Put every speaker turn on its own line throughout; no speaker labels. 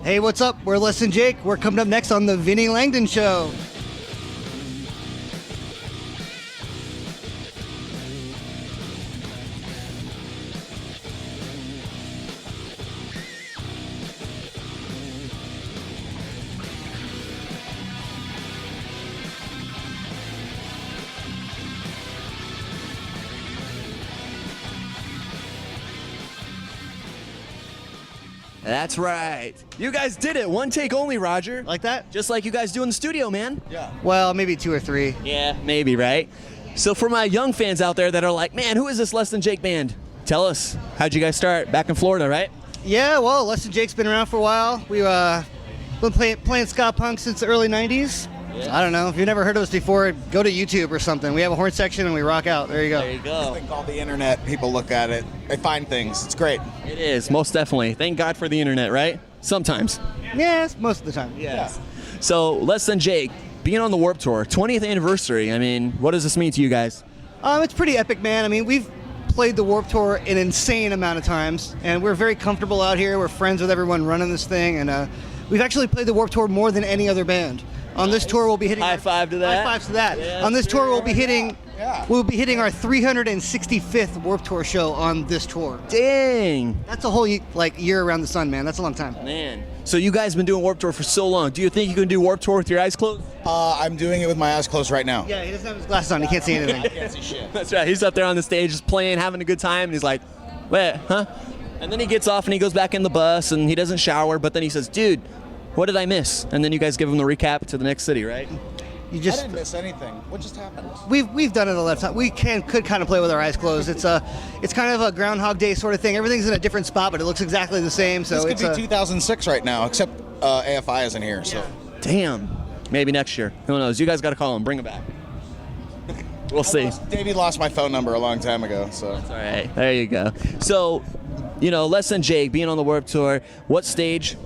Hey, what's up? We're Less Than Jake. We're coming up next on the Vinnie Langdon Show.
That's right. You guys did it. One take only, Roger.
Like that?
Just like you guys do in the studio, man.
Yeah.
Well, maybe 2 or 3.
Yeah, maybe, right? So for my young fans out there that are like, man, who is this Less Than Jake band? Tell us, how'd you guys start? Back in Florida, right?
Yeah, well, Less Than Jake's been around for a while. We've been playing ska punk since the early 90s.
Yeah.
I don't know. If you've never heard of us before, go to YouTube or something. We have a horn section and we rock out. There you go.
There you go.
I think all the internet, people look at it, they find things. It's great.
It is, most definitely. Thank God for the internet, right? Sometimes.
Yes, most of the time.
Yes. So, Less Than Jake, being on the Warped Tour, 20th anniversary. I mean, what does this mean to you guys?
It's pretty epic, man. I mean, we've played the Warped Tour an insane amount of times, and we're very comfortable out here. We're friends with everyone running this thing, and we've actually played the Warped Tour more than any other band. On this tour, we'll be hitting
High five to that.
High fives to that.
Yeah,
on this tour, we'll be hitting.
Yeah.
We'll be hitting our 365th Warped Tour show on this tour.
Dang.
That's a whole year around the sun, man. That's a long time.
Man. So you guys have been doing Warped Tour for so long. Do you think you can do Warped Tour with your eyes closed?
I'm doing it with my eyes closed right now.
Yeah, he doesn't have his glasses on. He can't see anything.
Can't see shit.
That's right. He's up there on the stage just playing, having a good time, and he's like, wait, huh? And then he gets off and he goes back in the bus and he doesn't shower, but then he says, dude, what did I miss? And then you guys give him the recap to the next city, right?
You
I
just
didn't miss anything. What just happened?
we've done it a lot of time. We could kind of play with our eyes closed. It's kind of a Groundhog Day sort of thing. Everything's in a different spot, but it looks exactly the same. So
This could be 2006 right now, except AFI isn't here. So
Damn. Maybe next year. Who knows? You guys got to call him. Bring him back. We'll see.
Davey lost my phone number a long time ago. So
All right. There you go. So, Less Than Jake, being on the Warped Tour, what stage?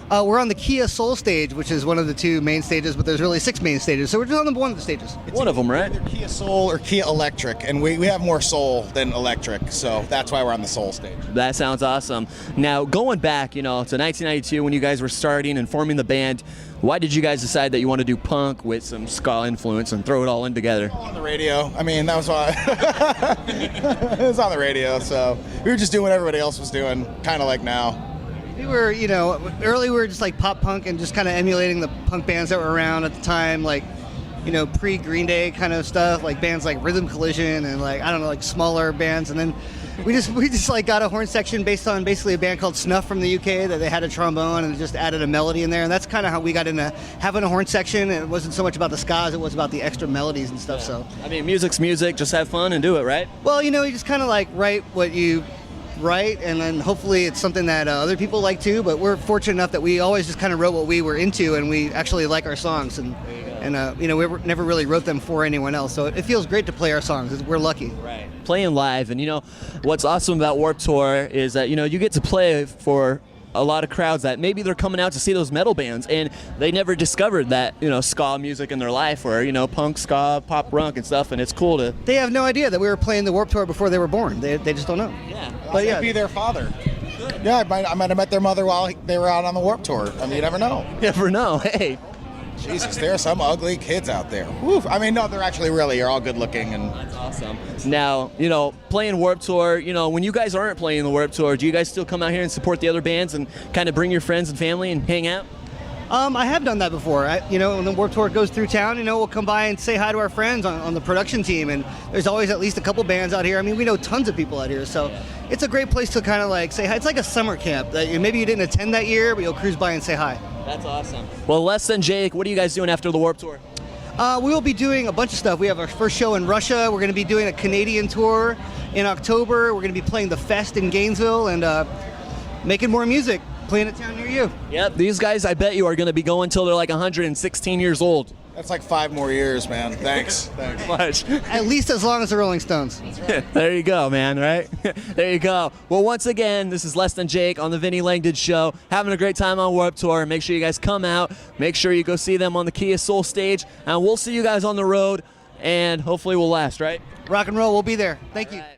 we're on the Kia Soul stage, which is one of the 2 main stages, but there's really 6 main stages. So we're just on one of the stages.
One of them, right?
either Kia Soul or Kia Electric, and we have more soul than electric, so that's why we're on the soul stage.
That sounds awesome. Now, going back, to 1992 when you guys were starting and forming the band, why did you guys decide that you want to do punk with some ska influence and throw it all in together?
On the radio. I mean, that was why. It was on the radio, so we were just doing what everybody else was doing, kind of like now.
We were, early we were just like pop punk and just kind of emulating the punk bands that were around at the time, like, pre-Green Day kind of stuff, like bands like Rhythm Collision and like smaller bands. And then we just like got a horn section based on basically a band called Snuff from the UK that they had a trombone and just added a melody in there. And that's kind of how we got into having a horn section. And it wasn't so much about the ska as it was about the extra melodies and stuff. So,
I mean, music's music. Just have fun and do it, right?
well, you just kind of like write what you write, and then hopefully it's something that other people like too. But we're fortunate enough that we always just kind of wrote what we were into, and we actually like our songs, and we never really wrote them for anyone else. So it feels great to play our songs. We're lucky.
Right. Playing live, and what's awesome about Warped Tour is that you get to play for a lot of crowds that maybe they're coming out to see those metal bands and they never discovered that ska music in their life, or punk, ska, pop, punk and stuff, and it's cool to.
They have no idea that we were playing the Warped Tour before they were born. They just don't know.
Yeah.
But yeah,
Be their father. Yeah, I might have met their mother while they were out on the Warped Tour. I mean, you never know.
You never know. Hey.
Jesus, there are some ugly kids out there. Woof. I mean, no, they're actually you're all good looking. And
That's awesome. Now, playing Warped Tour, when you guys aren't playing the Warped Tour, do you guys still come out here and support the other bands and kind of bring your friends and family and hang out?
I have done that before. When the Warped Tour goes through town, we'll come by and say hi to our friends on the production team, and there's always at least a couple bands out here. I mean, we know tons of people out here, so it's a great place to kind of like say hi. It's like a summer camp that maybe you didn't attend that year, but you'll cruise by and say hi.
That's awesome. Well, Less Than Jake, what are you guys doing after the Warped Tour?
We will be doing a bunch of stuff. We have our first show in Russia. We're going to be doing a Canadian tour in October. We're going to be playing the Fest in Gainesville and making more music, playing a town near you.
Yep, these guys, I bet you, are going to be going till they're like 116 years old.
that's like 5 more years, man. Thanks.
Much.
At least as long as the Rolling Stones.
There you go, man, right? There you go. Well, once again, this is Less Than Jake on the Vinnie Langdon Show. Having a great time on Warped Tour. Make sure you guys come out. Make sure you go see them on the Kia Soul stage. And we'll see you guys on the road, and hopefully we'll last, right?
Rock and roll, we'll be there. Thank you.
Right.